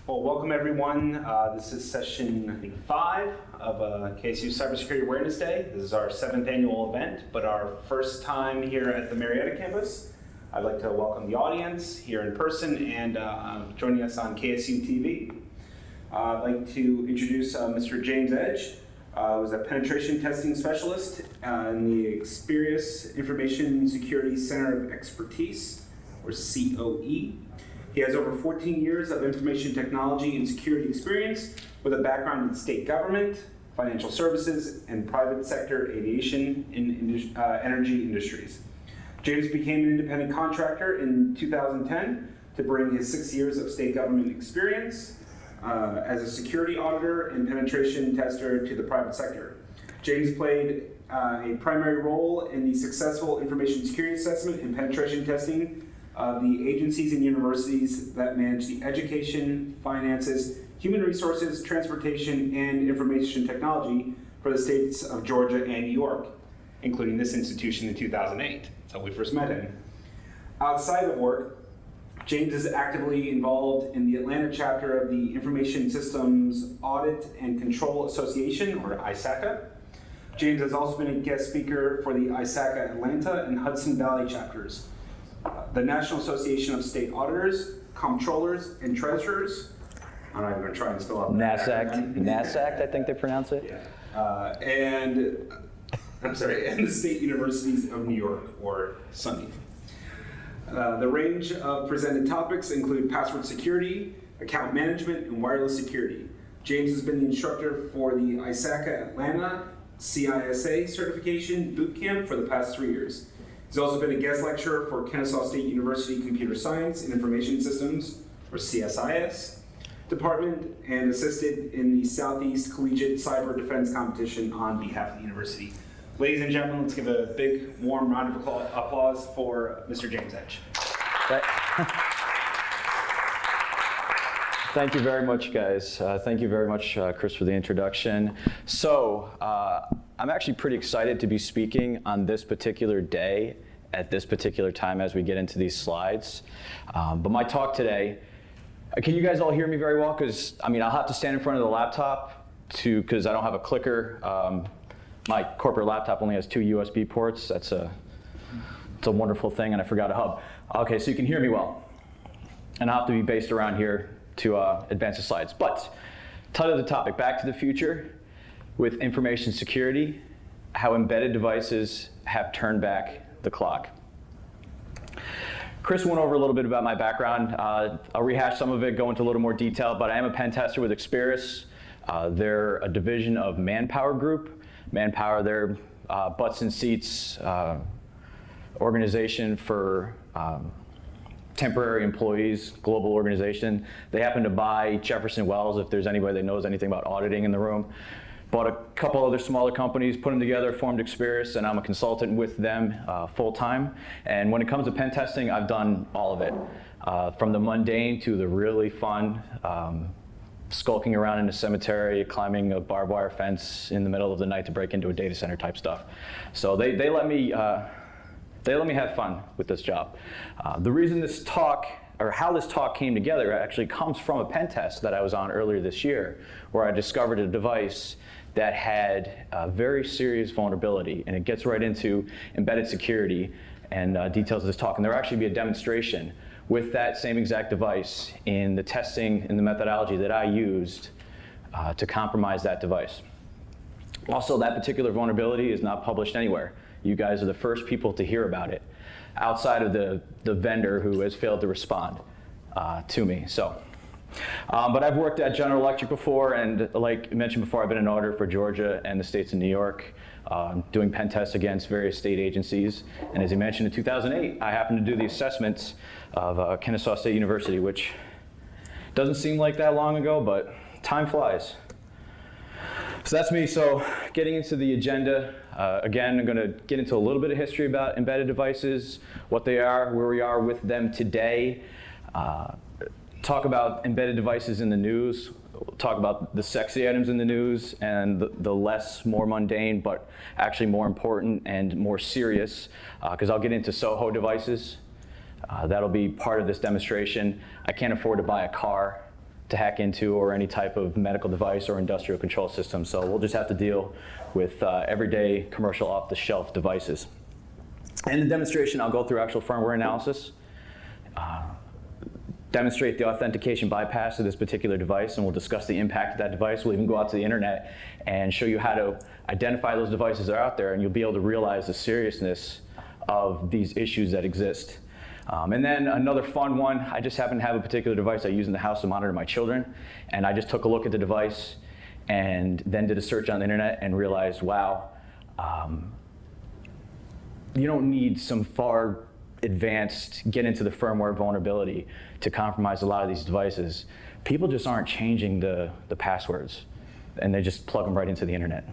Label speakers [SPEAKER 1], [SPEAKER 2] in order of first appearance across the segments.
[SPEAKER 1] Well, welcome everyone. This is session, I think, 5 of KSU Cybersecurity Awareness Day. This is our 7th annual event, but our first time here at the Marietta campus. I'd like to welcome the audience here in person and joining us on KSU TV. I'd like to introduce Mr. James Edge, who's a penetration testing specialist in the Experius Information Security Center of Expertise, or COE. He has over 14 years of information technology and security experience with a background in state government, financial services, and private sector aviation and energy industries. James became an independent contractor in 2010 to bring his 6 years of state government experience as a security auditor and penetration tester to the private sector. James played a primary role in the successful information security assessment and penetration testing of the agencies and universities that manage the education, finances, human resources, transportation, and information technology for the states of Georgia and New York, including this institution in 2008. That's how we first met him. Outside of work, James is actively involved in the Atlanta chapter of the Information Systems Audit and Control Association, or ISACA. James has also been a guest speaker for the ISACA Atlanta and Hudson Valley chapters, the National Association of State Auditors, Comptrollers, and Treasurers. I'm not even going to try and spell out
[SPEAKER 2] NASAC, I think they pronounce it.
[SPEAKER 1] Yeah. And the State Universities of New York, or SUNY. The range of presented topics include password security, account management, and wireless security. James has been the instructor for the ISACA Atlanta CISA certification bootcamp for the past 3 years. He's also been a guest lecturer for Kennesaw State University Computer Science and Information Systems, or CSIS, department, and assisted in the Southeast Collegiate Cyber Defense Competition on behalf of the university. Ladies and gentlemen, let's give a big, warm round of applause for Mr. James Edge.
[SPEAKER 2] Thank you very much, guys. Thank you very much, Chris, for the introduction. So, I'm actually pretty excited to be speaking on this particular day at this particular time as we get into these slides. But my talk today, can you guys all hear me very well? Because, I'll have to stand in front of the laptop because I don't have a clicker. My corporate laptop only has 2 USB ports. It's a wonderful thing, and I forgot a hub. Okay, so you can hear me well. And I'll have to be based around here to advance the slides. But, title of the topic, Back to the Future with Information Security, How Embedded Devices Have Turned Back the Clock. Chris went over a little bit about my background. I'll rehash some of it, go into a little more detail, but I am a pen tester with Experius. They're a division of Manpower Group. Manpower, they're butts and seats organization for temporary employees, global organization. They happen to buy Jefferson Wells, if there's anybody that knows anything about auditing in the room. Bought a couple other smaller companies, put them together, formed Experius, and I'm a consultant with them full-time. And when it comes to pen testing, I've done all of it. From the mundane to the really fun, skulking around in a cemetery, climbing a barbed wire fence in the middle of the night to break into a data center type stuff. So they let me have fun with this job. The reason this talk, or how this talk came together, actually comes from a pen test that I was on earlier this year, where I discovered a device that had a very serious vulnerability, and it gets right into embedded security and details of this talk. And there'll actually be a demonstration with that same exact device in the testing and the methodology that I used to compromise that device. Also, that particular vulnerability is not published anywhere. You guys are the first people to hear about it, outside of the vendor who has failed to respond to me. So, but I've worked at General Electric before, and like I mentioned before, I've been an auditor for Georgia and the states of New York, doing pen tests against various state agencies. And as you mentioned, in 2008, I happened to do the assessments of Kennesaw State University, which doesn't seem like that long ago, but time flies. So that's me. So getting into the agenda, again, I'm going to get into a little bit of history about embedded devices, what they are, where we are with them today, talk about embedded devices in the news, talk about the sexy items in the news and the less, more mundane, but actually more important and more serious, because I'll get into SOHO devices. That'll be part of this demonstration. I can't afford to buy a car to hack into, or any type of medical device or industrial control system. So we'll just have to deal with everyday commercial off-the-shelf devices. In the demonstration, I'll go through actual firmware analysis, demonstrate the authentication bypass of this particular device, and we'll discuss the impact of that device. We'll even go out to the internet and show you how to identify those devices that are out there, and you'll be able to realize the seriousness of these issues that exist. And then another fun one, I just happen to have a particular device I use in the house to monitor my children, and I just took a look at the device and then did a search on the internet and realized, wow, you don't need some far advanced, get into the firmware vulnerability to compromise a lot of these devices. People just aren't changing the passwords, and they just plug them right into the internet.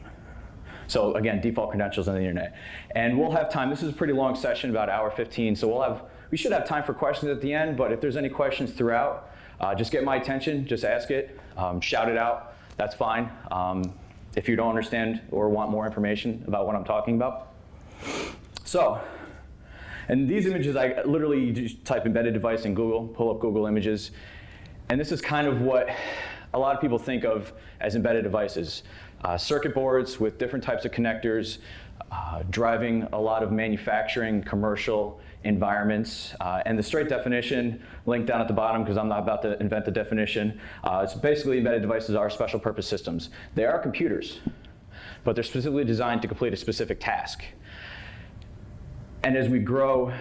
[SPEAKER 2] So again, default credentials on the internet. And we'll have time, this is a pretty long session, about 1:15, so we should have time for questions at the end, but if there's any questions throughout, just get my attention, just ask it, shout it out, that's fine. If you don't understand or want more information about what I'm talking about. So, and these images, I literally just type embedded device in Google, pull up Google Images, and this is kind of what a lot of people think of as embedded devices. Circuit boards with different types of connectors, driving a lot of manufacturing, commercial environments. And the straight definition, linked down at the bottom, because I'm not about to invent the definition. It's basically embedded devices are special purpose systems. They are computers, but they're specifically designed to complete a specific task. And as we grow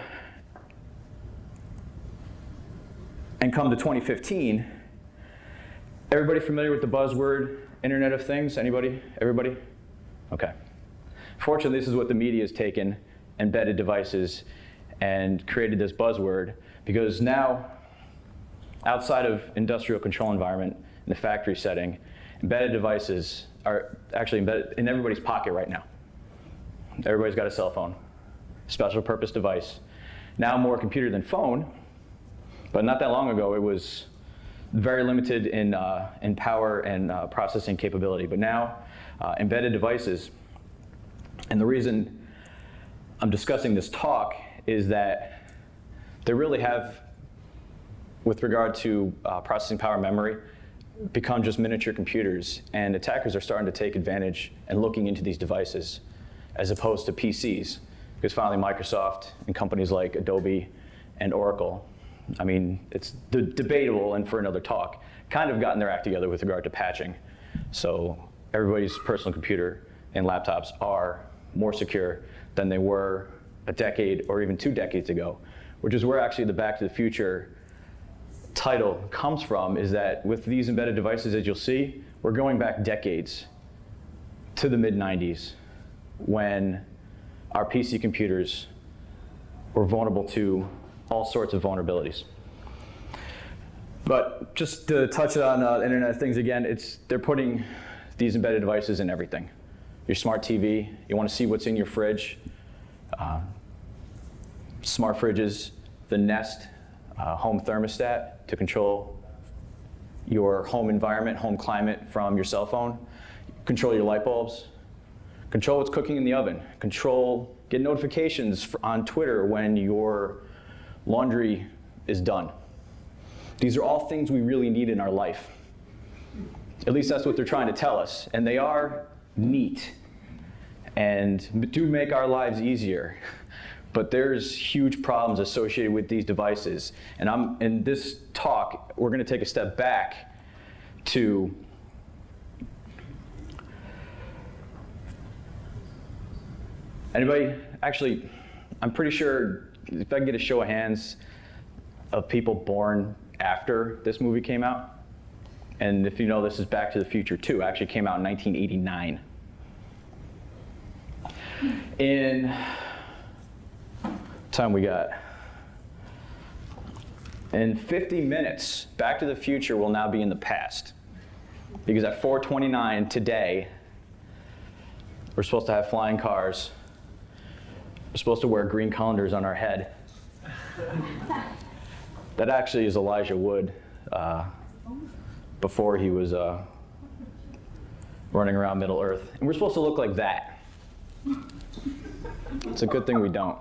[SPEAKER 2] and come to 2015, everybody familiar with the buzzword Internet of Things? Anybody? Everybody? Okay. Fortunately, this is what the media has taken, embedded devices, and created this buzzword, because now, outside of industrial control environment, in the factory setting, embedded devices are actually embedded in everybody's pocket right now. Everybody's got a cell phone, special purpose device. Now more computer than phone, but not that long ago it was very limited in power and processing capability. But now, embedded devices, and the reason I'm discussing this talk is that they really have, with regard to processing power memory, become just miniature computers, and attackers are starting to take advantage and looking into these devices as opposed to PCs, because finally Microsoft and companies like Adobe and Oracle, I mean, it's debatable, and for another talk, kind of gotten their act together with regard to patching. So everybody's personal computer and laptops are more secure than they were a decade or even 2 decades ago, which is where actually the Back to the Future title comes from, is that with these embedded devices, as you'll see, we're going back decades to the mid-90s when our PC computers were vulnerable to all sorts of vulnerabilities. But just to touch on Internet of Things again, they're putting these embedded devices in everything. Your smart TV, you want to see what's in your fridge, smart fridges, the Nest home thermostat to control your home environment, home climate from your cell phone, control your light bulbs, control what's cooking in the oven, get notifications on Twitter when your laundry is done. These are all things we really need in our life. At least that's what they're trying to tell us. And they are neat and do make our lives easier. But there's huge problems associated with these devices. And in this talk, we're going to take a step back to anybody, actually, I'm pretty sure if I can get a show of hands of people born after this movie came out. And if you know, this is Back to the Future 2. It actually came out in 1989. In time we got. In 50 minutes, Back to the Future will now be in the past. Because at 4:29 today, we're supposed to have flying cars. We're supposed to wear green colanders on our head. That actually is Elijah Wood before he was running around Middle Earth. And we're supposed to look like that. It's a good thing we don't.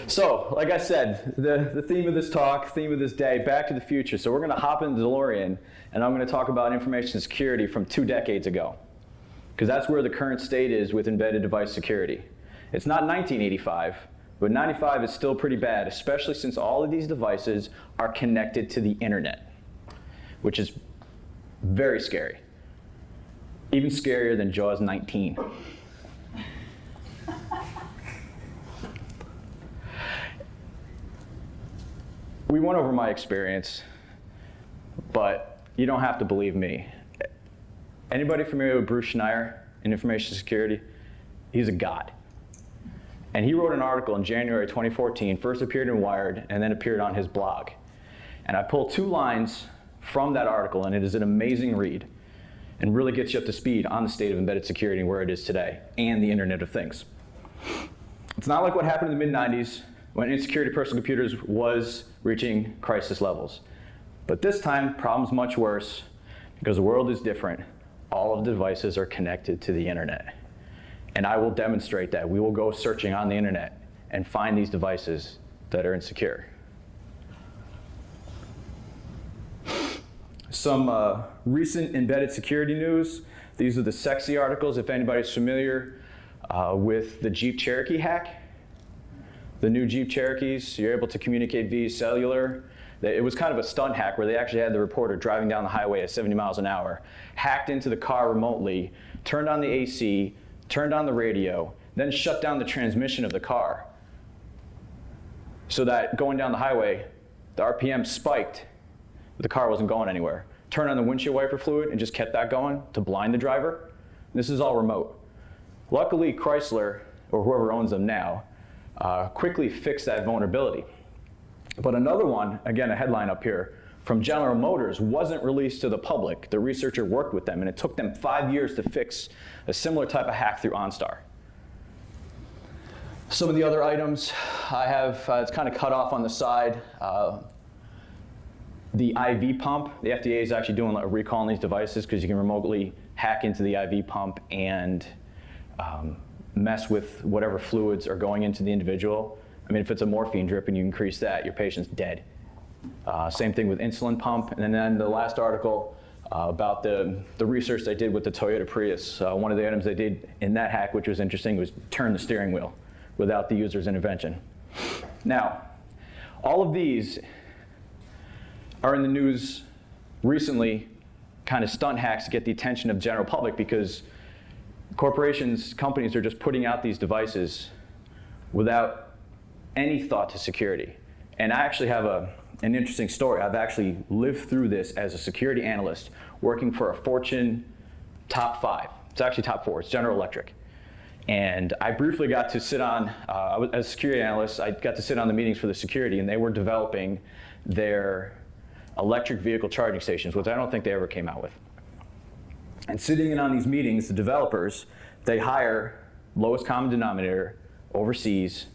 [SPEAKER 2] So, like I said, the theme of this talk, theme of this day, back to the future. So we're going to hop into Delorean, and I'm going to talk about information security from 2 decades ago, because that's where the current state is with embedded device security. It's not 1985, but 95 is still pretty bad, especially since all of these devices are connected to the internet, which is very scary. Even scarier than Jaws 19. We went over my experience, but you don't have to believe me. Anybody familiar with Bruce Schneier in information security? He's a god. And he wrote an article in January 2014, first appeared in Wired, and then appeared on his blog. And I pulled 2 lines from that article, and it is an amazing read, and really gets you up to speed on the state of embedded security and where it is today, and the Internet of Things. It's not like what happened in the mid-90s, when insecurity of personal computers was reaching crisis levels. But this time, problem's much worse, because the world is different. All of the devices are connected to the internet. And I will demonstrate that. We will go searching on the internet and find these devices that are insecure. Some recent embedded security news. These are the sexy articles, if anybody's familiar with the Jeep Cherokee hack. The new Jeep Cherokees, you're able to communicate via cellular. It was kind of a stunt hack where they actually had the reporter driving down the highway at 70 miles an hour, hacked into the car remotely, turned on the AC, turned on the radio, then shut down the transmission of the car so that going down the highway, the RPM spiked, but the car wasn't going anywhere. Turned on the windshield wiper fluid and just kept that going to blind the driver. This is all remote. Luckily, Chrysler, or whoever owns them now, quickly fixed that vulnerability. But another one, again, a headline up here, from General Motors wasn't released to the public. The researcher worked with them, and it took them 5 years to fix a similar type of hack through OnStar. Some of the other items I have, it's kind of cut off on the side. The IV pump, the FDA is actually doing a recall on these devices because you can remotely hack into the IV pump and mess with whatever fluids are going into the individual. I mean, if it's a morphine drip and you increase that, your patient's dead. Same thing with insulin pump. And then the last article about the research they did with the Toyota Prius. One of the items they did in that hack, which was interesting, was turn the steering wheel without the user's intervention. Now, all of these are in the news recently, kind of stunt hacks to get the attention of the general public because corporations, companies are just putting out these devices without any thought to security. And I actually have an interesting story. I've actually lived through this as a security analyst working for a Fortune top 5. It's actually top 4. It's General Electric. And I briefly got to sit on, as a security analyst, I got to sit on the meetings for the security, and they were developing their electric vehicle charging stations, which I don't think they ever came out with. And sitting in on these meetings, the developers, they hire lowest common denominator overseas,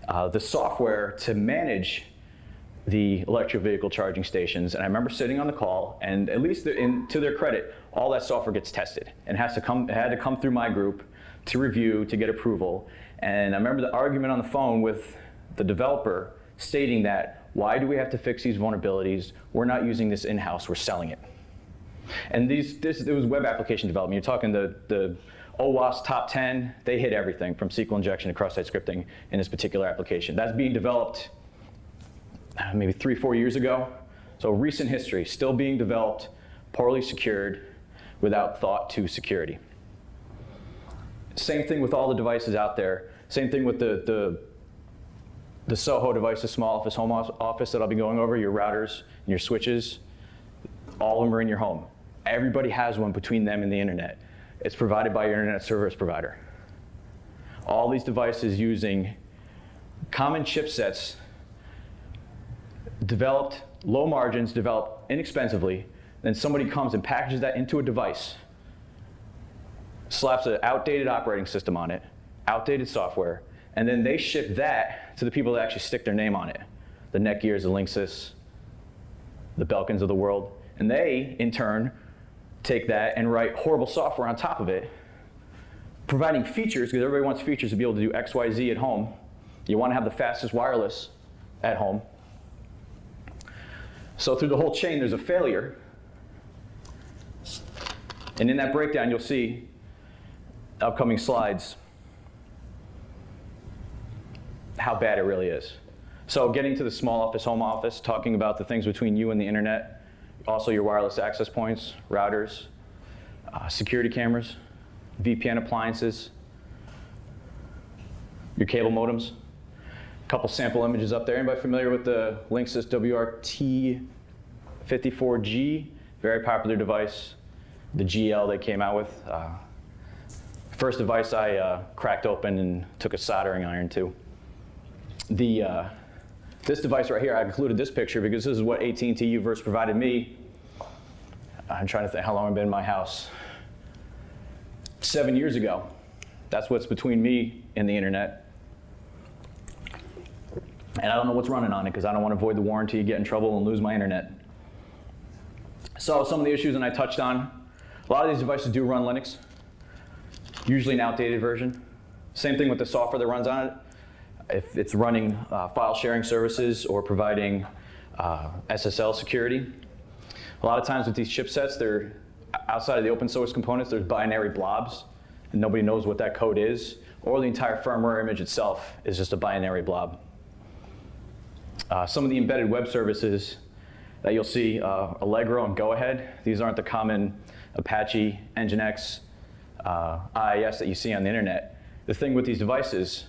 [SPEAKER 2] the software to manage the electric vehicle charging stations. And I remember sitting on the call, and at least to their credit, all that software gets tested and it had to come through my group to review, to get approval. And I remember the argument on the phone with the developer stating that, why do we have to fix these vulnerabilities? We're not using this in-house, we're selling it. And it was web application development. You're talking the OWASP top 10, they hit everything from SQL injection to cross-site scripting in this particular application. That's being developed maybe 3-4 years ago. So recent history, still being developed, poorly secured, without thought to security. Same thing with all the devices out there. Same thing with the SOHO devices, small office, home office that I'll be going over, your routers and your switches, all of them are in your home. Everybody has one between them and the internet. It's provided by your internet service provider. All these devices using common chipsets developed, low margins, developed inexpensively, then somebody comes and packages that into a device, slaps an outdated operating system on it, outdated software, and then they ship that to the people that actually stick their name on it. The Netgears, the Linksys, the Belkins of the world. And they, in turn, take that and write horrible software on top of it, providing features, because everybody wants features to be able to do X, Y, Z at home, You want to have the fastest wireless at home. So through the whole chain, there's a failure. And in that breakdown, you'll see upcoming slides how bad it really is. So getting to the small office, home office, talking about the things between you and the internet, also your wireless access points, routers, security cameras, VPN appliances, your cable modems. A couple sample images up there. Anybody familiar with the Linksys WRT54G? Very popular device. The GL they came out with. First device I cracked open and took a soldering iron to. This device right here, I included this picture because this is what AT&T Uverse provided me. I'm trying to think how long I've been in my house. 7 years ago. That's what's between me and the internet. And I don't know what's running on it because I don't want to void the warranty, get in trouble, and lose my internet. So some of the issues that I touched on, a lot of these devices do run Linux, usually an outdated version. Same thing with the software that runs on it. If it's running file sharing services or providing SSL security. A lot of times with these chipsets, they're outside of the open source components, there's binary blobs, and nobody knows what that code is, or the entire firmware image itself is just a binary blob. Some of the embedded web services that you'll see, Allegro and Go-Ahead, these aren't the common Apache, Nginx, IIS that you see on the internet. The thing with these devices,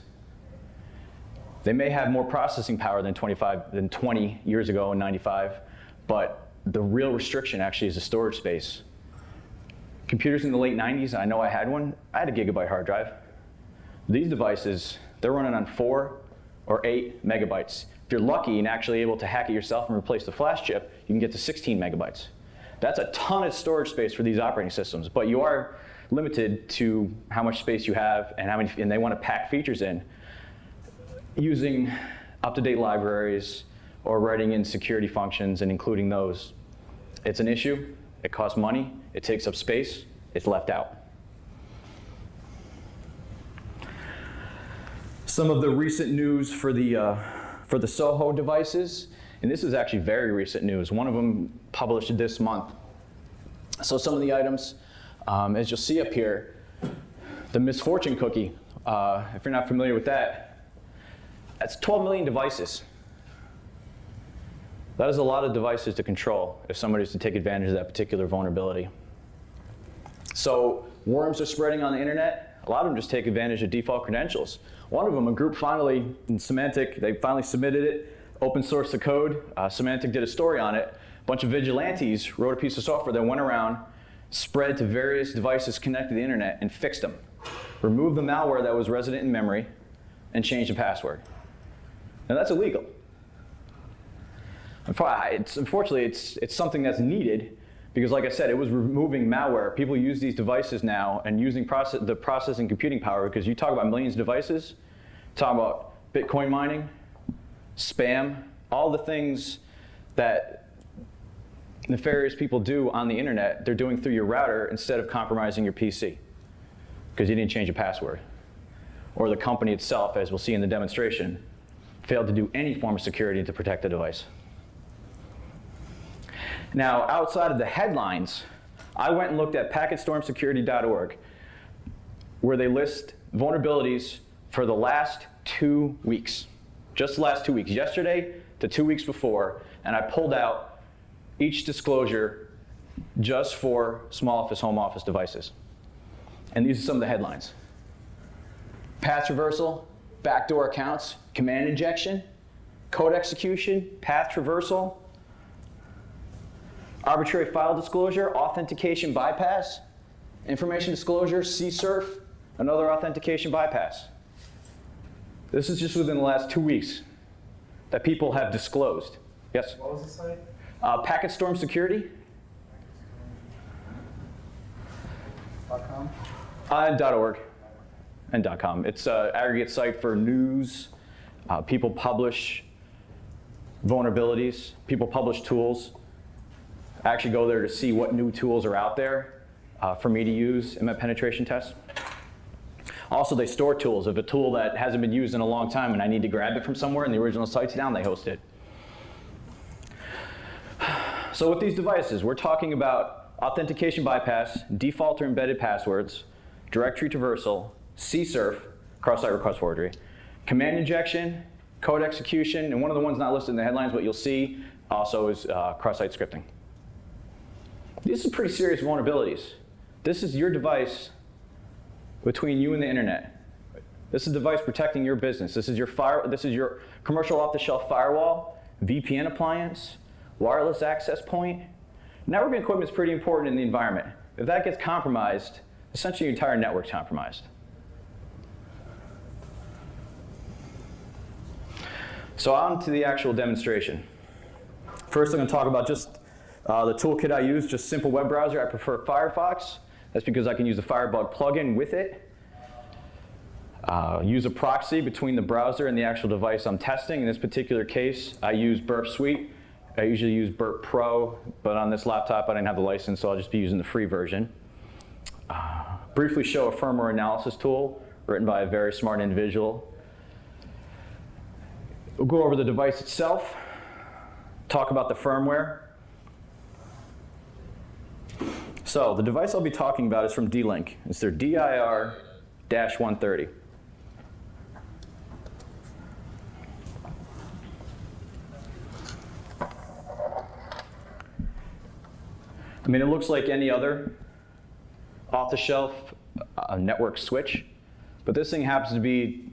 [SPEAKER 2] they may have more processing power than 20 years ago in 95, but the real restriction actually is the storage space. Computers in the late 90s, I know I had one, I had a gigabyte hard drive. These devices, they're running on 4 or 8 megabytes. If you're lucky and actually able to hack it yourself and replace the flash chip, you can get to 16 megabytes. That's a ton of storage space for these operating systems, but you are limited to how much space you have and they want to pack features in using up-to-date libraries or writing in security functions and including those. It's an issue, it costs money, it takes up space, it's left out. Some of the recent news for the Soho devices, and this is actually very recent news. One of them published this month. So some of the items, as you'll see up here, the misfortune cookie, if you're not familiar with that, that's 12 million devices. That is a lot of devices to control if somebody's to take advantage of that particular vulnerability. So worms are spreading on the internet. A lot of them just take advantage of default credentials. One of them, a group finally, in Symantec, they finally submitted it, open sourced the code. Symantec did a story on it. A bunch of vigilantes wrote a piece of software that went around, spread to various devices connected to the internet and fixed them. Removed the malware that was resident in memory and changed the password. Now that's illegal. Unfortunately, it's something that's needed because, like I said, it was removing malware. People use these devices now and using the processing computing power because you talk about millions of devices, talk about Bitcoin mining, spam, all the things that nefarious people do on the internet, they're doing through your router instead of compromising your PC because you didn't change your password. Or the company itself, as we'll see in the demonstration, failed to do any form of security to protect the device. Now, outside of the headlines, I went and looked at packetstormsecurity.org, where they list vulnerabilities for the last 2 weeks. Just the last 2 weeks, yesterday to 2 weeks before, and I pulled out each disclosure just for small office, home office devices. And these are some of the headlines. Path traversal, backdoor accounts, command injection, code execution, path traversal, arbitrary file disclosure, authentication bypass, information disclosure, CSRF, another authentication bypass. This is just within the last 2 weeks that people have disclosed. Yes?
[SPEAKER 3] What was the site?
[SPEAKER 2] PacketStormSecurity.
[SPEAKER 3] .com?
[SPEAKER 2] .org and .com. It's an aggregate site for news. People publish vulnerabilities. People publish tools. I actually go there to see what new tools are out there for me to use in my penetration test. Also, they store tools. If a tool that hasn't been used in a long time and I need to grab it from somewhere and the original site's down, they host it. So with these devices, we're talking about authentication bypass, default or embedded passwords, directory traversal, CSRF, cross-site request forgery, command injection, code execution, and one of the ones not listed in the headlines, but you'll see also is cross-site scripting. These are pretty serious vulnerabilities. This is your device between you and the internet. This is a device protecting your business. This is your commercial off-the-shelf firewall, VPN appliance, wireless access point. Networking equipment is pretty important in the environment. If that gets compromised, essentially your entire network's compromised. So on to the actual demonstration. First, I'm going to talk about just the toolkit I use, just simple web browser. I prefer Firefox. That's because I can use the Firebug plugin with it. Use a proxy between the browser and the actual device I'm testing. In this particular case, I use Burp Suite. I usually use Burp Pro, but on this laptop I didn't have the license, so I'll just be using the free version. Briefly show a firmware analysis tool written by a very smart individual. We'll go over the device itself, talk about the firmware. So the device I'll be talking about is from D-Link. It's their DIR-130. I mean, it looks like any other off-the-shelf network switch, but this thing happens to be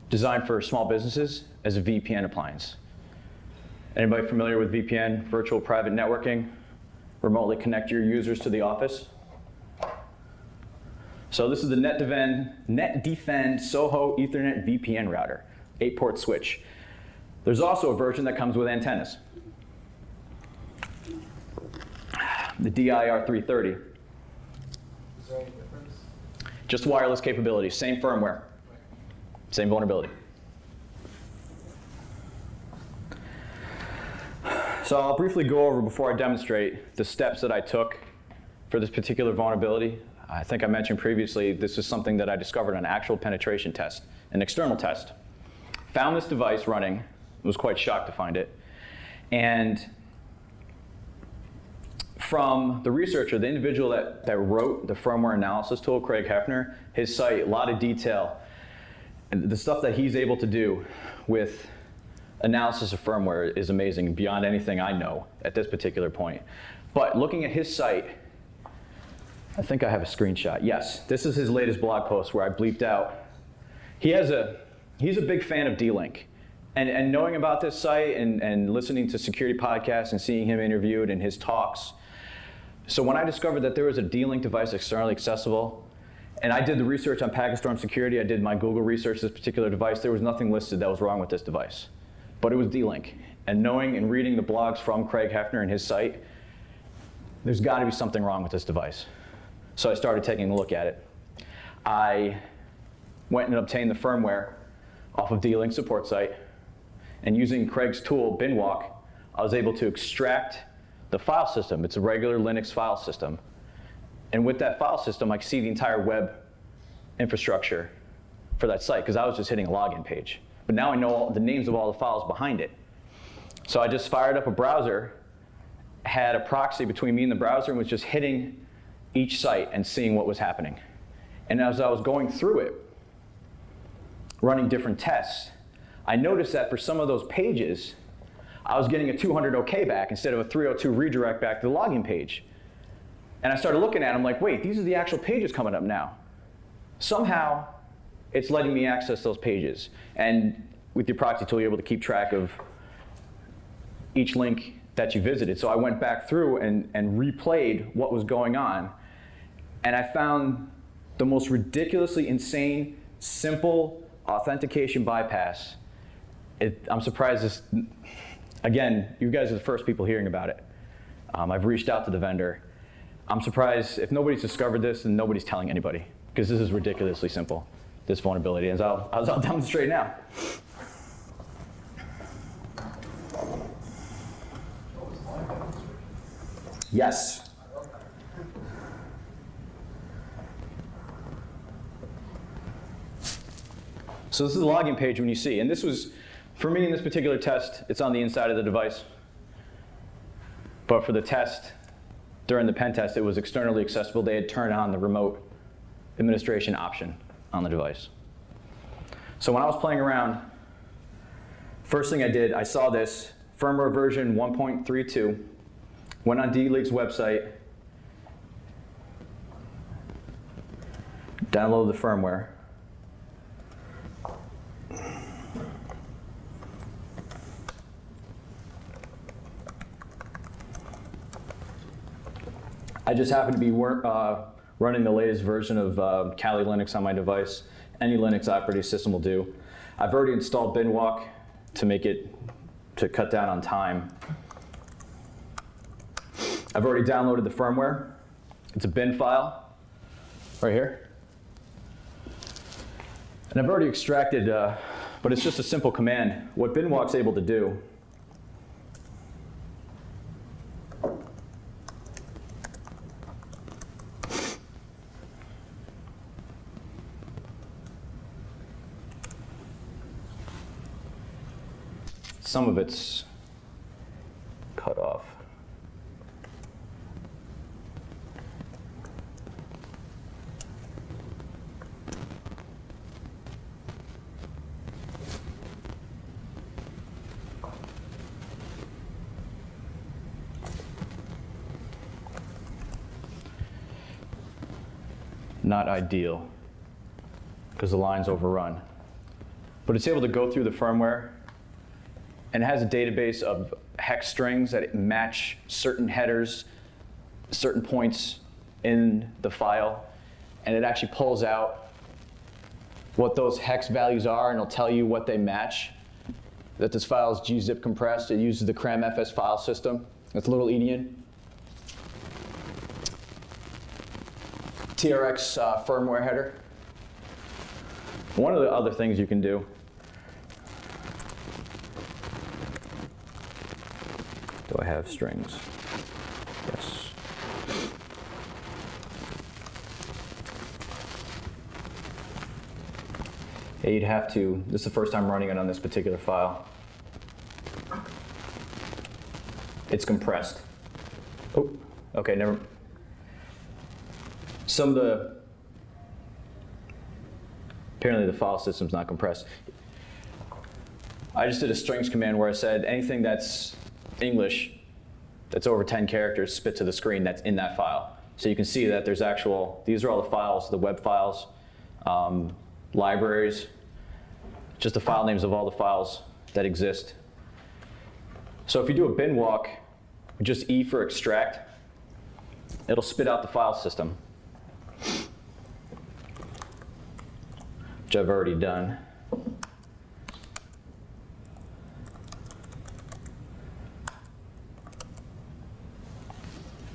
[SPEAKER 2] designed for small businesses as a VPN appliance. Anybody familiar with VPN, virtual private networking? Remotely connect your users to the office. So this is the NetDefend Soho Ethernet VPN router, 8-port switch. There's also a version that comes with antennas. The DIR-330.
[SPEAKER 3] Is there any difference?
[SPEAKER 2] Just wireless capability, same firmware, same vulnerability. So I'll briefly go over, before I demonstrate, the steps that I took for this particular vulnerability. I think I mentioned previously, this is something that I discovered on an actual penetration test, an external test. Found this device running, was quite shocked to find it, and from the researcher, the individual that wrote the firmware analysis tool, Craig Hefner, his site, a lot of detail, and the stuff that he's able to do with analysis of firmware is amazing, beyond anything I know at this particular point. But looking at his site, I think I have a screenshot. Yes, this is his latest blog post where I bleeped out. He's a big fan of D-Link. And knowing about this site and listening to security podcasts and seeing him interviewed and his talks, so when I discovered that there was a D-Link device externally accessible, and I did the research on Packet Storm security, I did my Google research this particular device, there was nothing listed that was wrong with this device. But it was D-Link. And knowing and reading the blogs from Craig Hefner and his site, there's got to be something wrong with this device. So I started taking a look at it. I went and obtained the firmware off of D-Link support site, and using Craig's tool, Binwalk, I was able to extract the file system. It's a regular Linux file system. And with that file system, I could see the entire web infrastructure for that site, because I was just hitting a login page. But now I know all the names of all the files behind it. So I just fired up a browser, had a proxy between me and the browser, and was just hitting each site and seeing what was happening. And as I was going through it, running different tests, I noticed that for some of those pages, I was getting a 200 OK back instead of a 302 redirect back to the login page. And I started looking at them like, wait, these are the actual pages coming up now. Somehow, it's letting me access those pages. And with your proxy tool, you're able to keep track of each link that you visited. So I went back through and replayed what was going on. And I found the most ridiculously insane, simple authentication bypass. I'm surprised this, again, you guys are the first people hearing about it. I've reached out to the vendor. I'm surprised if nobody's discovered this and nobody's telling anybody, because this is ridiculously simple, this vulnerability, as I'll demonstrate now. Yes. So this is the login page when you see, and this was, for me in this particular test, it's on the inside of the device. But for the test, during the pen test, it was externally accessible. They had turned on the remote administration option on the device. So when I was playing around, first thing I did, I saw this, firmware version 1.32, went on D-League's website, downloaded the firmware. I just happen to be running the latest version of Kali Linux on my device. Any Linux operating system will do. I've already installed binwalk to cut down on time. I've already downloaded the firmware. It's a bin file right here. And I've already extracted, but it's just a simple command. What binwalk's able to do some of it's cut off. Not ideal, because the line's overrun. But it's able to go through the firmware, and it has a database of hex strings that match certain headers, certain points in the file, and it actually pulls out what those hex values are, and it'll tell you what they match. That this file is gzip compressed. It uses the CramFS file system. It's a little Edian. TRX firmware header. One of the other things you can do, do I have strings? Yes. Yeah, you'd have to, this is the first time running it on this particular file. It's compressed. Oh, okay, never. Apparently the file system's not compressed. I just did a strings command where I said anything that's English, that's over 10 characters, spit to the screen that's in that file. So you can see that there's these are all the files, the web files, libraries, just the file names of all the files that exist. So if you do a binwalk, just E for extract, it'll spit out the file system, which I've already done.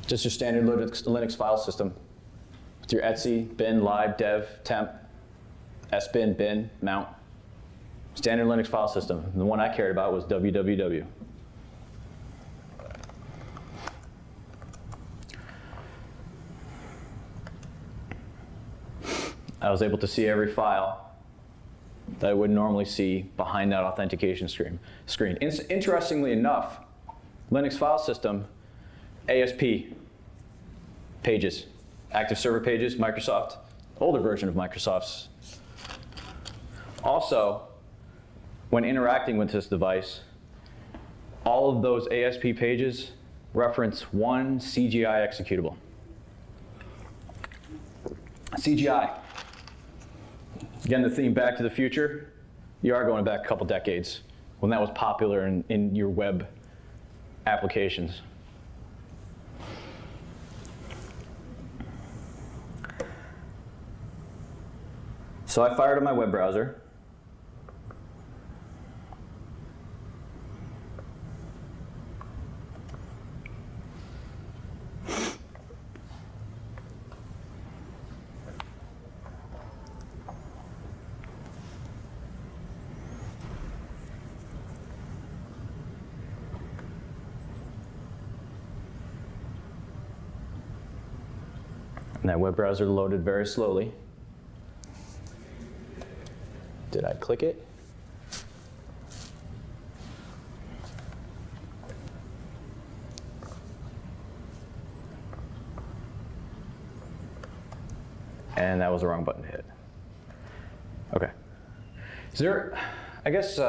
[SPEAKER 2] Just your standard Linux file system with your etc, bin, lib, dev, temp, sbin, bin, mount. Standard Linux file system. The one I cared about was www. I was able to see every file that I would normally see behind that authentication screen. Interestingly enough, Linux file system, ASP pages, active server pages, Microsoft, older version of Microsoft's. Also, when interacting with this device, all of those ASP pages reference one CGI executable. CGI. Again, the theme Back to the Future, you are going back a couple decades when that was popular in your web applications. So I fired up my web browser. And that web browser loaded very slowly. Did I click it? And that was the wrong button to hit. Okay. Is there, I guess,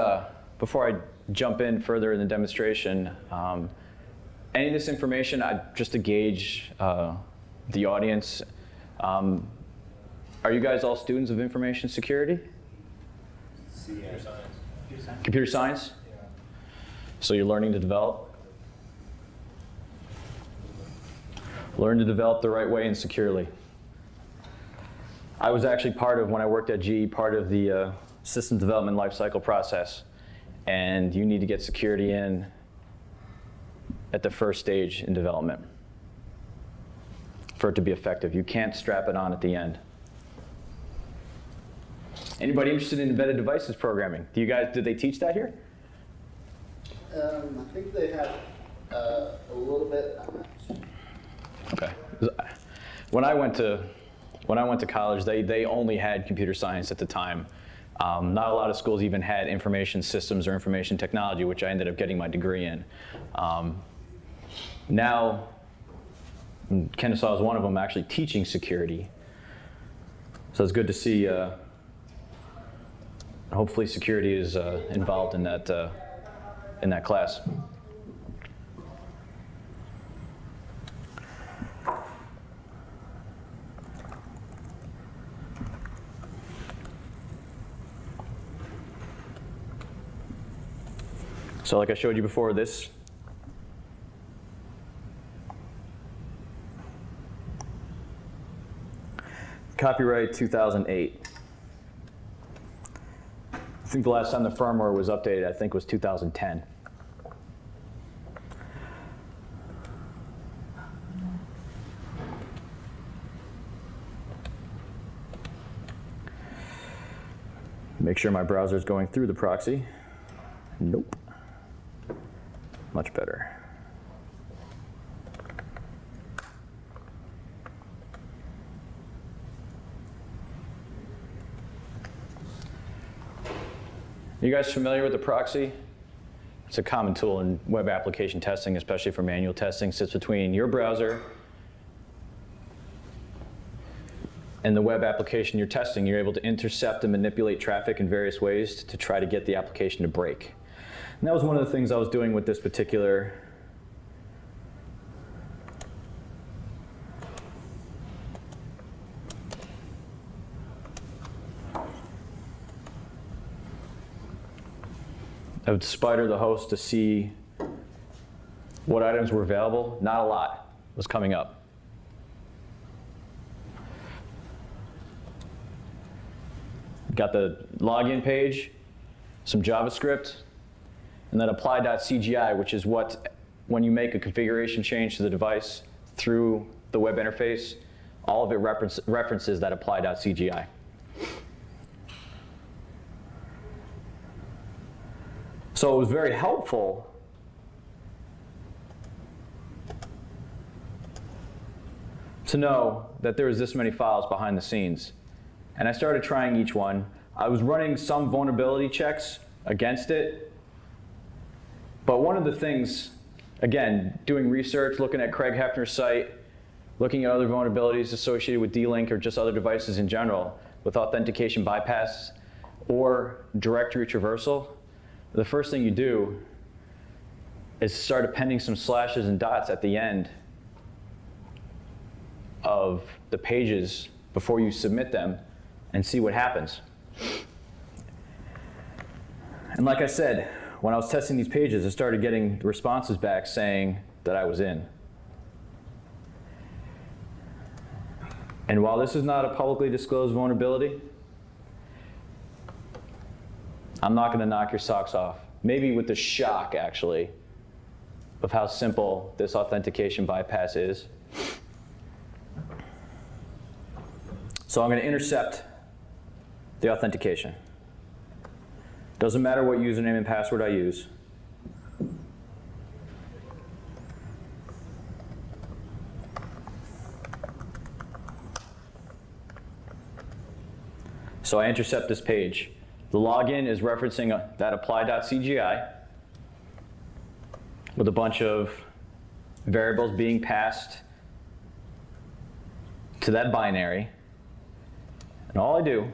[SPEAKER 2] before I jump in further in the demonstration, any of this information, just to gauge the audience, are you guys all students of information security?
[SPEAKER 3] Computer science.
[SPEAKER 2] Computer science?
[SPEAKER 3] Yeah.
[SPEAKER 2] So you're learning to develop? Learn to develop the right way and securely. I was actually part of, when I worked at GE, part of the system development lifecycle process. And you need to get security in at the first stage in development for it to be effective. You can't strap it on at the end. Anybody interested in embedded devices programming? Did they teach that here?
[SPEAKER 4] I think they have a little bit.
[SPEAKER 2] Okay. When I went to college, they only had computer science at the time. Not a lot of schools even had information systems or information technology, which I ended up getting my degree in. Now, Kennesaw is one of them actually teaching security. So it's good to see, hopefully security is involved in that class. So like I showed you before, this copyright 2008. I think the last time the firmware was updated, I think, was 2010. Make sure my browser is going through the proxy. Nope. Much better. You guys familiar with the proxy? It's a common tool in web application testing, especially for manual testing. It sits between your browser and the web application you're testing. You're able to intercept and manipulate traffic in various ways to try to get the application to break. And that was one of the things I was doing with this particular I would spider the host to see what items were available. Not a lot was coming up. Got the login page, some JavaScript, and then apply.cgi, which is what, when you make a configuration change to the device through the web interface, all of it references that apply.cgi. So it was very helpful to know that there was this many files behind the scenes. And I started trying each one. I was running some vulnerability checks against it. But one of the things, again, doing research, looking at Craig Hefner's site, looking at other vulnerabilities associated with D-Link or just other devices in general with authentication bypass or directory traversal, the first thing you do is start appending some slashes and dots at the end of the pages before you submit them and see what happens. And like I said, when I was testing these pages, I started getting responses back saying that I was in. And while this is not a publicly disclosed vulnerability, I'm not going to knock your socks off. Maybe with the shock, actually, of how simple this authentication bypass is. So I'm going to intercept the authentication. Doesn't matter what username and password I use. So I intercept this page. The login is referencing that apply.cgi with a bunch of variables being passed to that binary. And all I do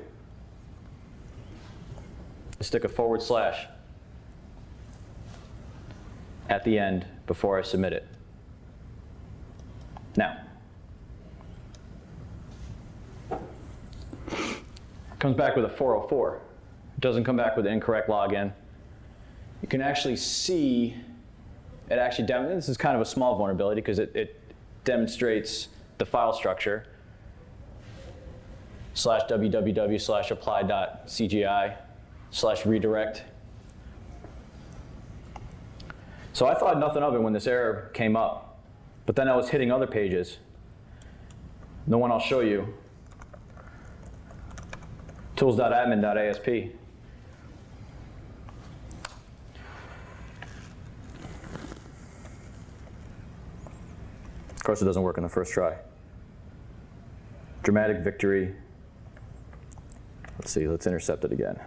[SPEAKER 2] is stick a / at the end before I submit it. Now, it comes back with a 404. It doesn't come back with an incorrect login. You can actually see it actually this is kind of a small vulnerability because it demonstrates the file structure /www/apply.cgi/redirect. So I thought nothing of it when this error came up, but then I was hitting other pages. The one I'll show you, tools.admin.asp. Of course, it doesn't work on the first try. Dramatic victory. Let's see, let's intercept it again.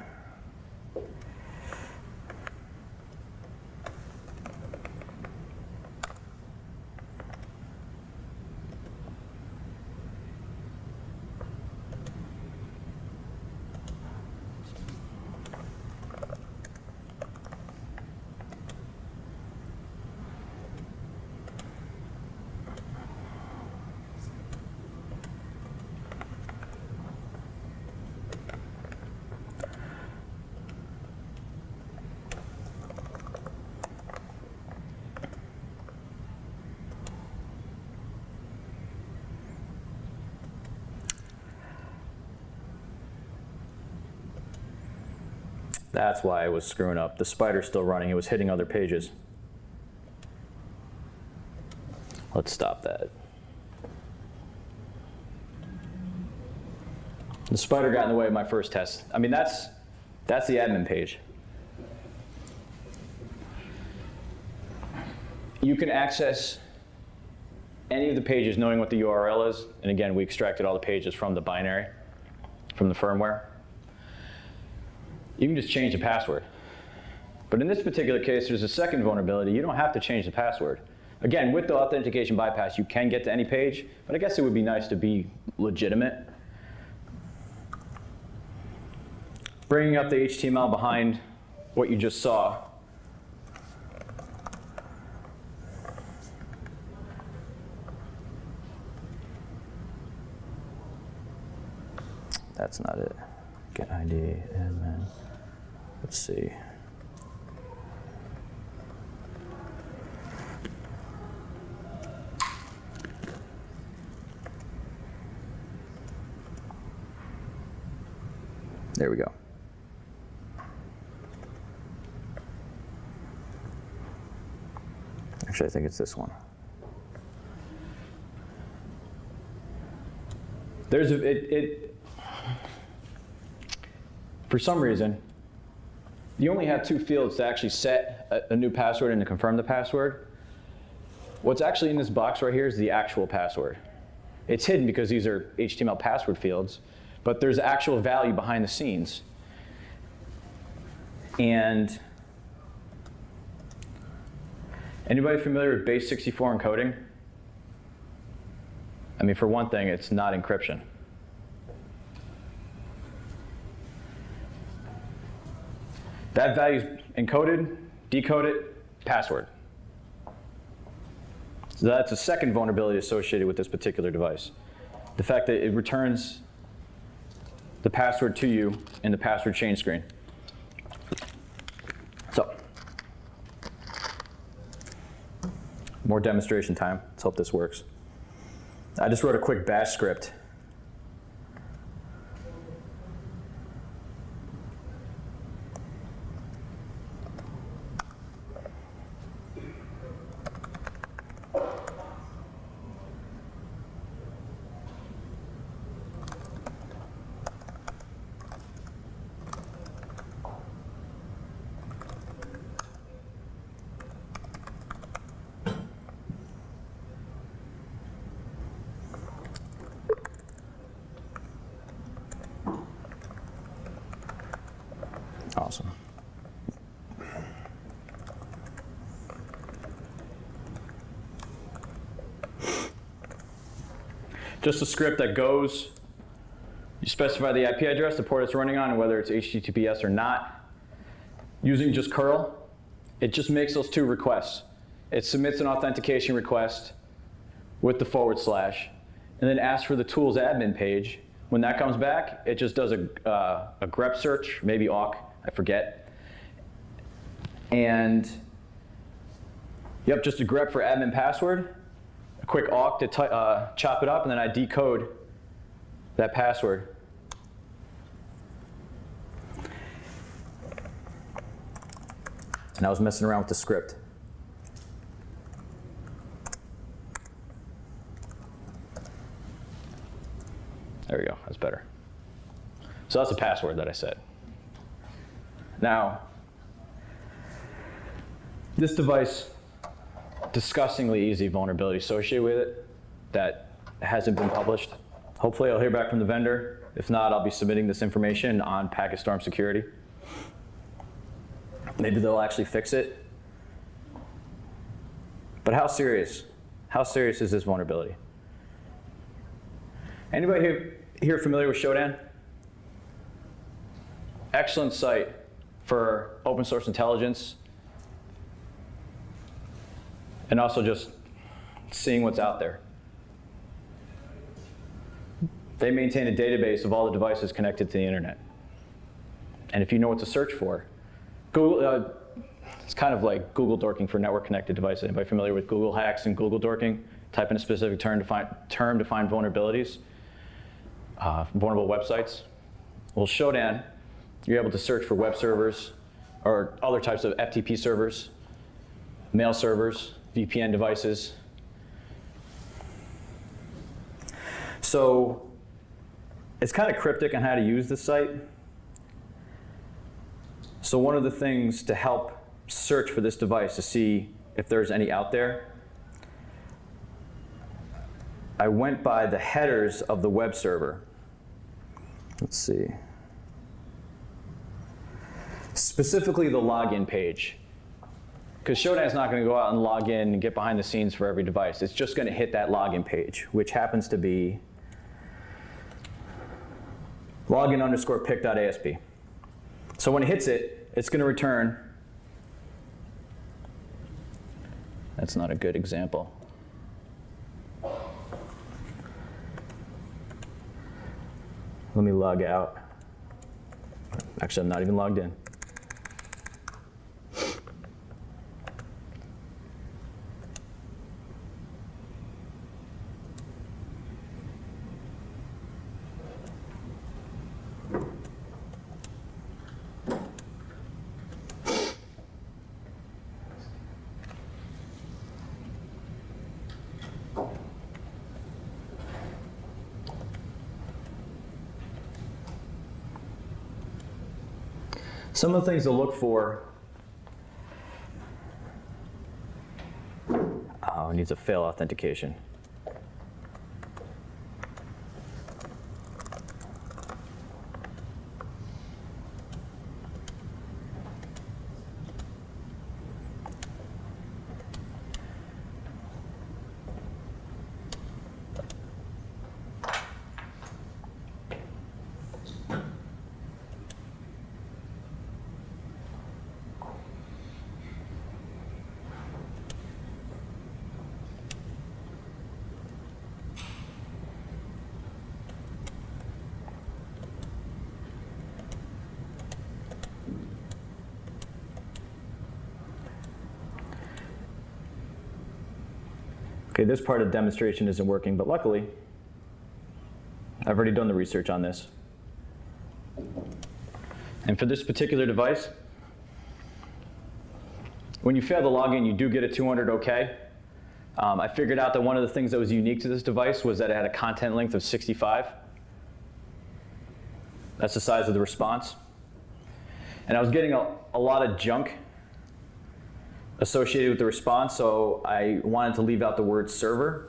[SPEAKER 2] That's why it was screwing up. The spider's still running. It was hitting other pages. Let's stop that. The spider got in the way of my first test. I mean, that's the admin page. You can access any of the pages knowing what the URL is. And again, we extracted all the pages from the binary, from the firmware. You can just change the password. But in this particular case, there's a second vulnerability. You don't have to change the password. Again, with the authentication bypass, you can get to any page, but I guess it would be nice to be legitimate. Bringing up the HTML behind what you just saw. That's not it. Get ID, admin. Let's see. There we go. Actually, I think it's this one. There's for some reason, you only have two fields to actually set a new password and to confirm the password. What's actually in this box right here is the actual password. It's hidden because these are HTML password fields, but there's actual value behind the scenes. And anybody familiar with base 64 encoding? I mean, for one thing, it's not encryption. That value's encoded, decoded, password. So that's a second vulnerability associated with this particular device. The fact that it returns the password to you in the password change screen. So, more demonstration time. Let's hope this works. I just wrote a quick bash script. Just a script that goes, you specify the IP address, the port it's running on, and whether it's HTTPS or not. Using just curl, it just makes those two requests. It submits an authentication request with the /, and then asks for the tools admin page. When that comes back, it just does a grep search, maybe awk, I forget. And yep, just a grep for admin password, a quick awk to chop it up, and then I decode that password. And I was messing around with the script. There we go, that's better. So that's the password that I set. Now, this device, disgustingly easy vulnerability associated with it that hasn't been published. Hopefully I'll hear back from the vendor. If not, I'll be submitting this information on Packet Storm Security. Maybe they'll actually fix it. But how serious? How serious is this vulnerability? Anybody here familiar with Shodan? Excellent site for open source intelligence and also just seeing what's out there. They maintain a database of all the devices connected to the internet. And if you know what to search for, Google, it's kind of like Google dorking for network connected devices. Anybody familiar with Google hacks and Google dorking? Type in a specific term to find vulnerabilities, vulnerable websites. Well, Shodan, you're able to search for web servers or other types of FTP servers, mail servers, VPN devices. So it's kind of cryptic on how to use this site. So one of the things to help search for this device to see if there's any out there, I went by the headers of the web server. Let's see. Specifically the login page. Because Shodan's not going to go out and log in and get behind the scenes for every device. It's just going to hit that login page, which happens to be login_pic.asp. So when it hits it, it's going to return. That's not a good example. Let me log out. Actually, I'm not even logged in. Some of the things to look for. Oh, it needs a fail authentication. Okay, this part of the demonstration isn't working, but luckily, I've already done the research on this. And for this particular device, when you fail the login, you do get a 200 OK. I figured out that one of the things that was unique to this device was that it had a content length of 65. That's the size of the response. And I was getting a lot of junk associated with the response, so I wanted to leave out the word server.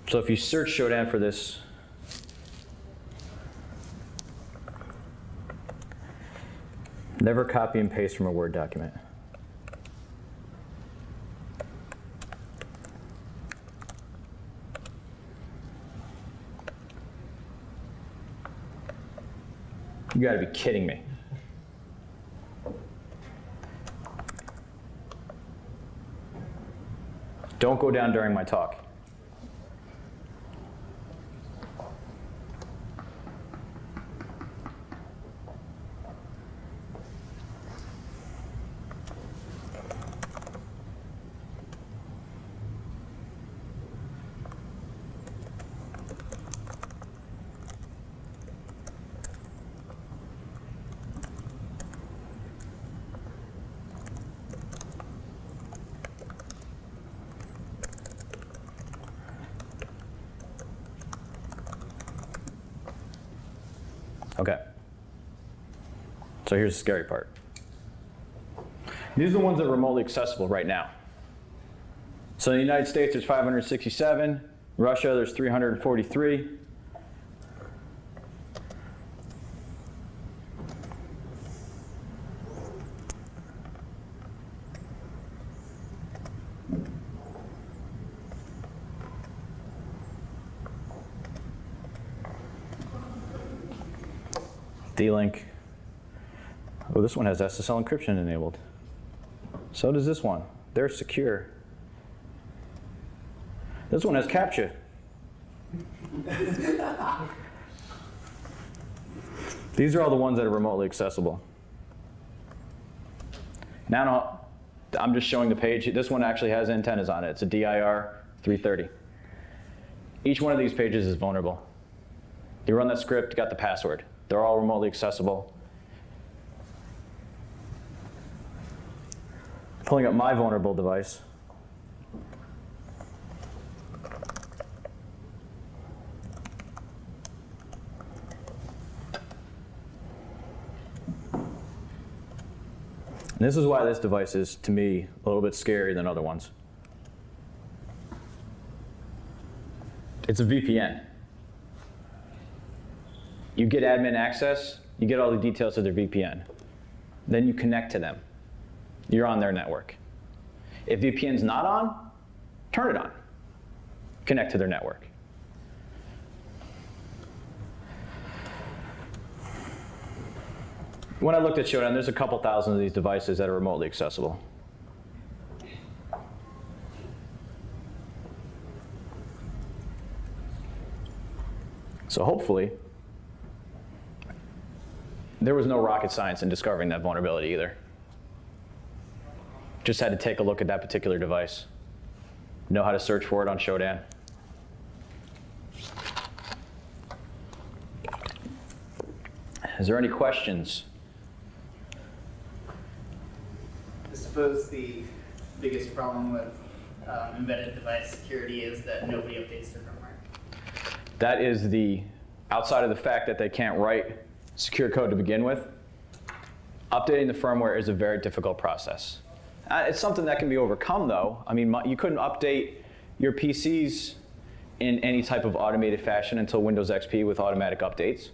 [SPEAKER 2] So if you search Shodan for this, Never copy and paste from a Word document. You gotta be kidding me. Don't go down during my talk. Okay. So here's the scary part. These are the ones that are remotely accessible right now. So in the United States, there's 567. Russia, there's 343. D-Link. Oh, this one has SSL encryption enabled. So does this one. They're secure. This one has CAPTCHA. These are all the ones that are remotely accessible. Now I'm just showing the page. This one actually has antennas on it. It's a DIR 330. Each one of these pages is vulnerable. You run that script, you got the password. They're all remotely accessible. Pulling up my vulnerable device. And this is why this device is, to me, a little bit scarier than other ones. It's a VPN. You get admin access, you get all the details of their VPN. Then you connect to them. You're on their network. If VPN's not on, turn it on. Connect to their network. When I looked at Showdown, there's a couple thousand of these devices that are remotely accessible. So hopefully, there was no rocket science in discovering that vulnerability either. Just had to take a look at that particular device. Know how to search for it on Showdown. Is there any questions?
[SPEAKER 5] I suppose the biggest problem with embedded device security is that nobody updates their firmware.
[SPEAKER 2] That is outside of the fact that they can't write secure code to begin with, updating the firmware is a very difficult process. It's something that can be overcome though. I mean, you couldn't update your PCs in any type of automated fashion until Windows XP with automatic updates.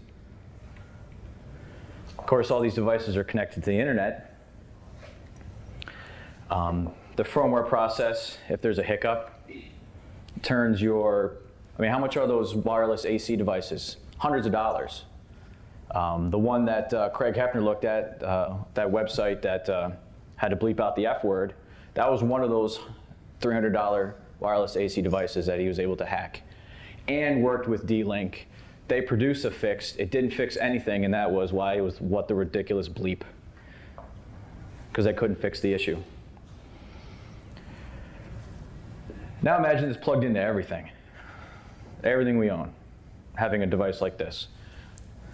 [SPEAKER 2] Of course, all these devices are connected to the internet. The firmware process, if there's a hiccup, turns how much are those wireless AC devices? Hundreds of dollars. The one that Craig Hefner looked at, that website that had to bleep out the F word, that was one of those $300 wireless AC devices that he was able to hack and worked with D-Link. They produced a fix. It didn't fix anything, and that was why it was the ridiculous bleep, because they couldn't fix the issue. Now imagine this plugged into everything we own, having a device like this.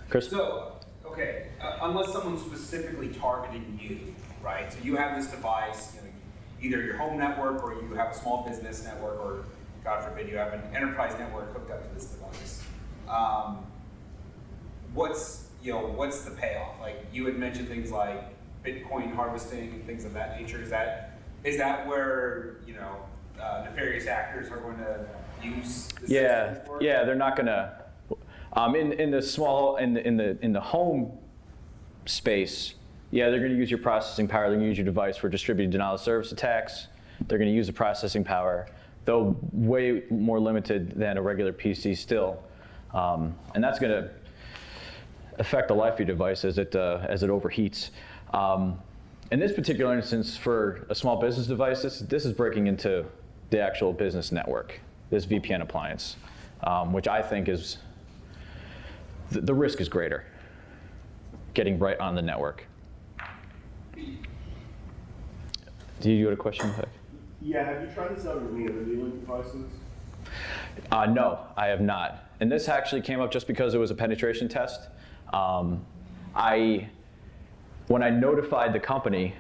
[SPEAKER 2] Chris?
[SPEAKER 3] So, okay, unless someone's specifically targeting you, right? So you have this device, either your home network or you have a small business network, or God forbid you have an enterprise network hooked up to this device. What's the payoff? Like you had mentioned things like Bitcoin harvesting and things of that nature. Is that where nefarious actors are going to use this system for?
[SPEAKER 2] Yeah, they're not going to. In the home space, Yeah, they're going to use your processing power. They're going to use your device for distributed denial of service attacks. They're going to use the processing power, though way more limited than a regular PC still. And that's going to affect the life of your device as it overheats. In this particular instance, for a small business device, this is breaking into the actual business network, this VPN appliance, which I think is, the risk is greater, getting right on the network. Do you have a question?
[SPEAKER 6] Yeah, have you tried this out with any other dealing devices?
[SPEAKER 2] No, I have not. And this actually came up just because it was a penetration test. When I notified the company,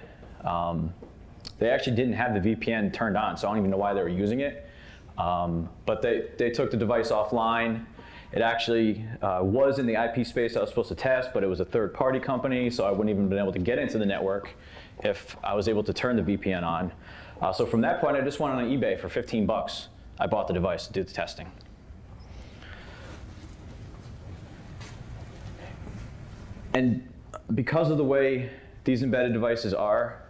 [SPEAKER 2] they actually didn't have the VPN turned on, so I don't even know why they were using it. But they took the device offline. It actually was in the IP space I was supposed to test, but it was a third-party company, so I wouldn't even been able to get into the network if I was able to turn the VPN on. So from that point, I just went on eBay for 15 bucks. I bought the device to do the testing. And because of the way these embedded devices are,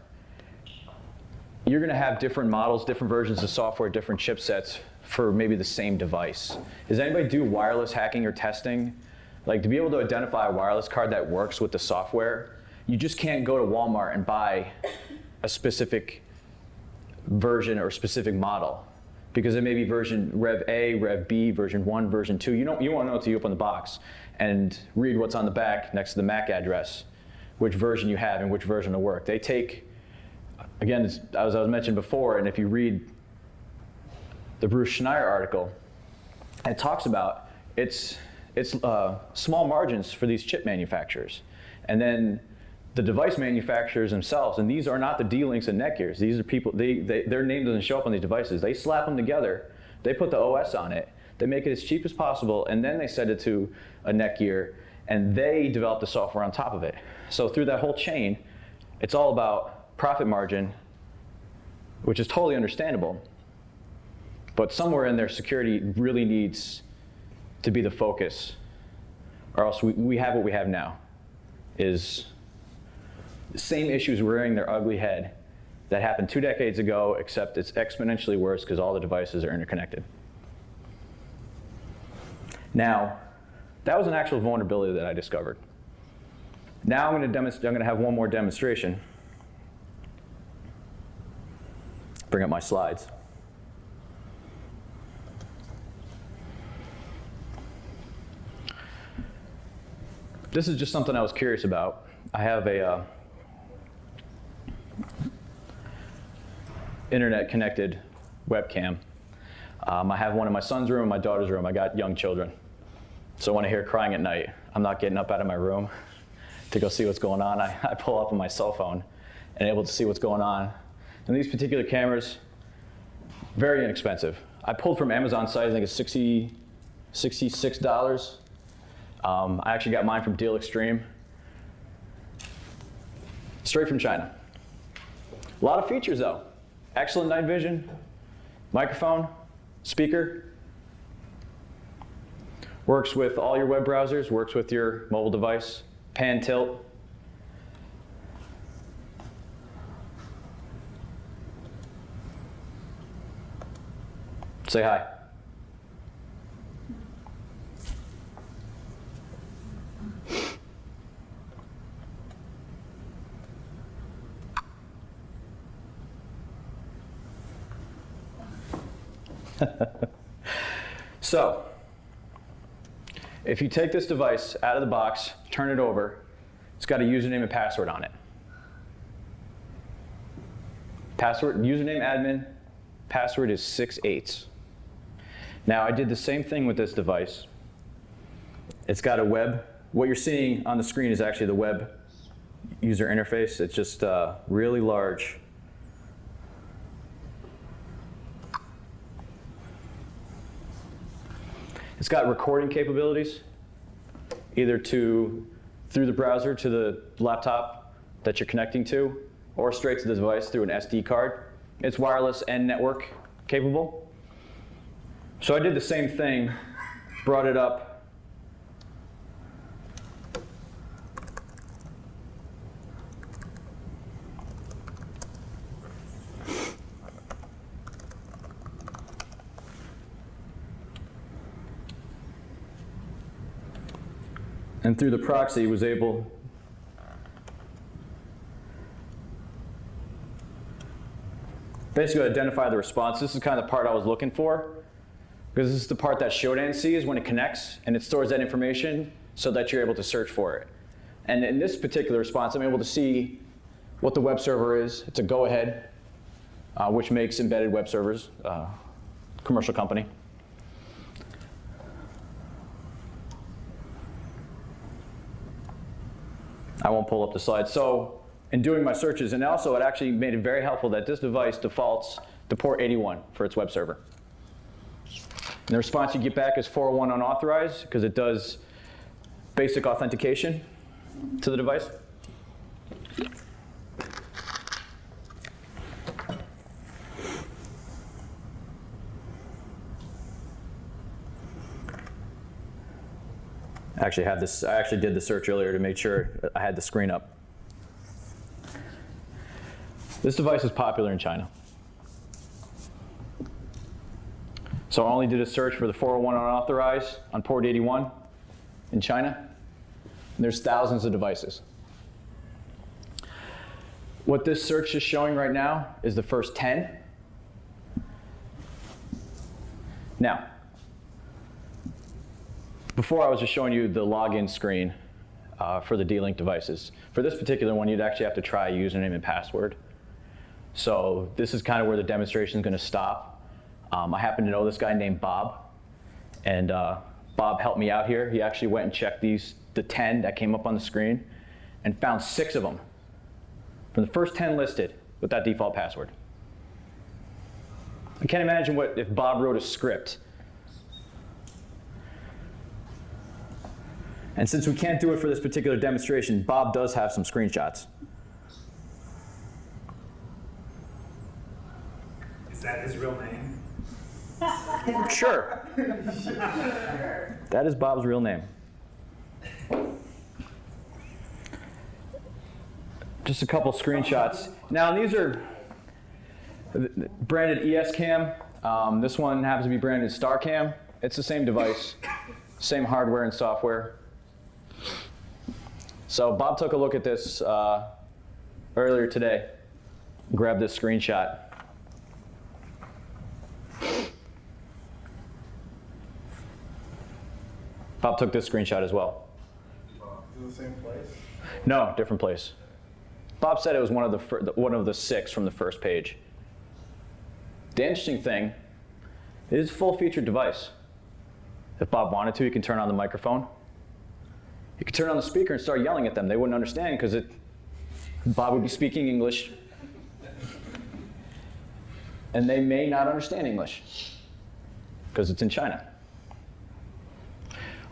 [SPEAKER 2] you're going to have different models, different versions of software, different chipsets for maybe the same device. Does anybody do wireless hacking or testing? Like, to be able to identify a wireless card that works with the software, you just can't go to Walmart and buy a specific version or specific model, because it may be version Rev A, Rev B, version 1, version 2. You want to know until you open the box and read what's on the back next to the MAC address, which version you have and which version will work. They take, again, as I was mentioned before, and if you read the Bruce Schneier article, it talks about it's small margins for these chip manufacturers. And then the device manufacturers themselves, and these are not the D-Links and Netgears. These are people, their name doesn't show up on these devices. They slap them together, they put the OS on it, they make it as cheap as possible, and then they send it to a Netgear, and they develop the software on top of it. So through that whole chain, it's all about profit margin, which is totally understandable. But somewhere in there, security really needs to be the focus, or else we have what we have now, is the same issues rearing their ugly head that happened 2 decades ago, except it's exponentially worse because all the devices are interconnected. Now, that was an actual vulnerability that I discovered. Now I'm going to have one more demonstration. Bring up my slides. This is just something I was curious about. I have a internet-connected webcam. I have one in my son's room, my daughter's room. I got young children. So when I hear crying at night, I'm not getting up out of my room to go see what's going on. I pull up on my cell phone and able to see what's going on. And these particular cameras, very inexpensive. I pulled from Amazon site, I think it's $66. I actually got mine from Deal Extreme, straight from China. A lot of features though. Excellent night vision, microphone, speaker. Works with all your web browsers, works with your mobile device, pan, tilt. Say hi. So, if you take this device out of the box, turn it over, it's got a username and password on it. Password, username admin, password is 6/8. Now I did the same thing with this device. It's got a web, what you're seeing on the screen is actually the web user interface. It's just really large. It's got recording capabilities, either through the browser to the laptop that you're connecting to, or straight to the device through an SD card. It's wireless and network capable. So I did the same thing, brought it up. And through the proxy was able basically identify the response. This is kind of the part I was looking for, because this is the part that Shodan sees when it connects, and it stores that information so that you're able to search for it. And in this particular response, I'm able to see what the web server is. It's a go-ahead, which makes embedded web servers, commercial company. I won't pull up the slide. So in doing my searches, and also it actually made it very helpful that this device defaults to port 81 for its web server. And the response you get back is 401 unauthorized, because it does basic authentication to the device. I actually did the search earlier to make sure I had the screen up. This device is popular in China. So I only did a search for the 401 unauthorized on port 81 in China. And there's thousands of devices. What this search is showing right now is the first 10. Now, before I was just showing you the login screen for the D-Link devices. For this particular one, you'd actually have to try a username and password. So this is kind of where the demonstration is going to stop. I happen to know this guy named Bob, and Bob helped me out here. He actually went and checked the 10 that came up on the screen and found 6 of them from the first 10 listed with that default password. I can't imagine what if Bob wrote a script. And since we can't do it for this particular demonstration, Bob does have some screenshots.
[SPEAKER 3] Is that his real name?
[SPEAKER 2] Sure. That is Bob's real name. Just a couple screenshots. Now these are branded ESCam. This one happens to be branded StarCam. It's the same device, same hardware and software. So Bob took a look at this earlier today, grabbed this screenshot. Bob took this screenshot as well.
[SPEAKER 6] Is it the same place?
[SPEAKER 2] No, different place. Bob said it was one of the 6 from the first page. The interesting thing, it is a full-featured device. If Bob wanted to, he can turn on the microphone. He could turn on the speaker and start yelling at them. They wouldn't understand because Bob would be speaking English. And they may not understand English because it's in China.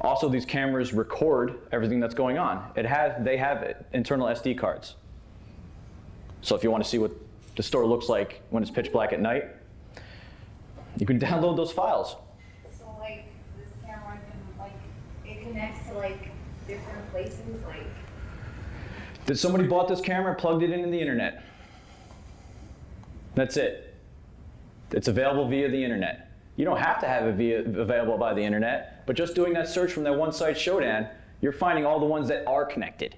[SPEAKER 2] Also, these cameras record everything that's going on. They have internal SD cards. So if you want to see what the store looks like when it's pitch black at night, you can download those files.
[SPEAKER 7] So like this camera can it connects to different places
[SPEAKER 2] Somebody bought this camera, plugged it into the internet. That's it. It's available via the internet. You don't have to have it available by the internet, but just doing that search from that one site, Shodan, you're finding all the ones that are connected.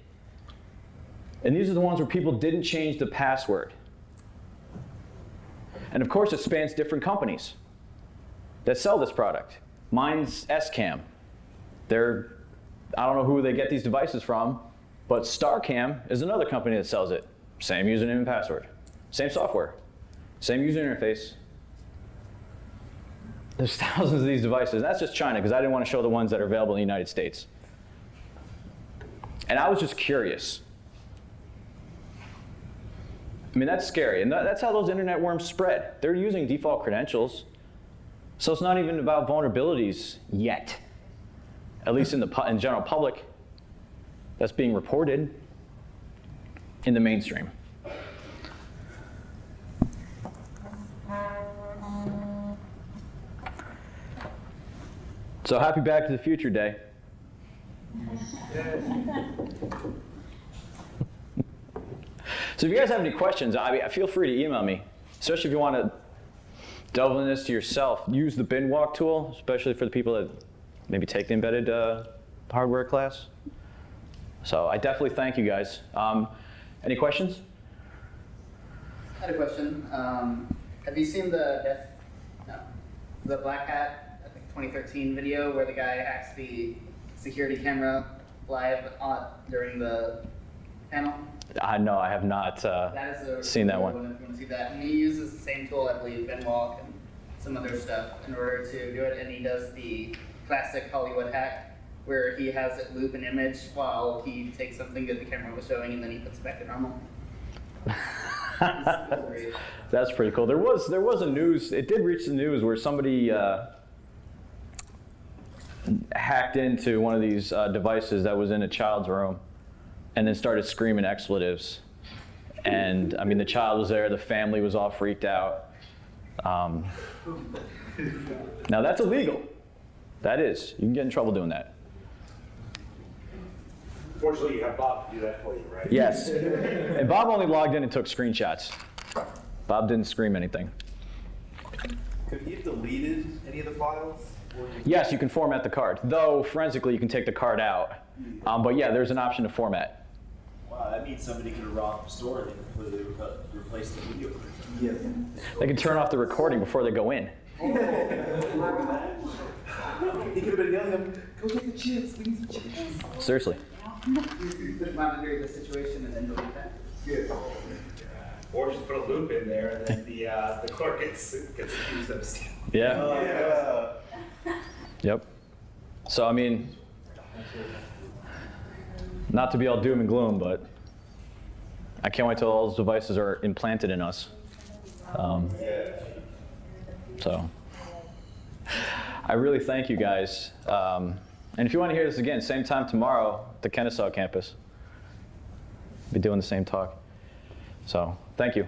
[SPEAKER 2] And these are the ones where people didn't change the password. And of course, it spans different companies that sell this product. Mine's SCAM. I don't know who they get these devices from, but StarCam is another company that sells it. Same username and password. Same software. Same user interface. There's thousands of these devices. That's just China, because I didn't want to show the ones that are available in the United States. And I was just curious. I mean, that's scary. And that's how those internet worms spread. They're using default credentials. So it's not even about vulnerabilities yet, at least in general public. That's being reported in the mainstream. So happy Back to the Future Day. So if you guys have any questions, feel free to email me, especially if you want to delve into this to yourself. Use the bin walk tool, especially for the people that maybe take the embedded hardware class. So I definitely thank you guys. Any questions?
[SPEAKER 5] I had a question. Have you seen the Black Hat, I think 2013 video where the guy hacks the security camera live during the panel?
[SPEAKER 2] No, I have not
[SPEAKER 5] That is a
[SPEAKER 2] seen that
[SPEAKER 5] really
[SPEAKER 2] one.
[SPEAKER 5] good if you want to see that. And he uses the same tool, I believe, Benwalk and some other stuff in order to do it. And he does the classic Hollywood hack where he has it loop an image while he takes something that the camera was showing and then he puts it back to normal. It's great.
[SPEAKER 2] That's pretty cool. There was a news, it did reach the news where somebody hacked into one of these devices that was in a child's room and then started screaming expletives. And I mean, the child was there, the family was all freaked out. Now that's illegal. That is. You can get in trouble doing that.
[SPEAKER 6] Fortunately, you have Bob to do that for you, right?
[SPEAKER 2] Yes. And Bob only logged in and took screenshots. Bob didn't scream anything.
[SPEAKER 8] Could he have deleted any of the files?
[SPEAKER 2] Yes, you can format the card. Though, forensically, you can take the card out. But yeah, there's an option to format.
[SPEAKER 8] Wow, that means somebody could have robbed the store and completely replaced the video.
[SPEAKER 2] They can turn off the recording before they go in.
[SPEAKER 8] He could have been yelling at him, go get the chips, we need some chips.
[SPEAKER 2] Seriously.
[SPEAKER 5] Monitor the situation and then delete that.
[SPEAKER 1] Or just put a loop in there, and then the clerk gets accused of stealing.
[SPEAKER 2] Yeah. Yep. So, I mean, not to be all doom and gloom, but I can't wait till all those devices are implanted in us. So, I really thank you guys. And if you want to hear this again, same time tomorrow at the Kennesaw campus. Be doing the same talk. So, thank you.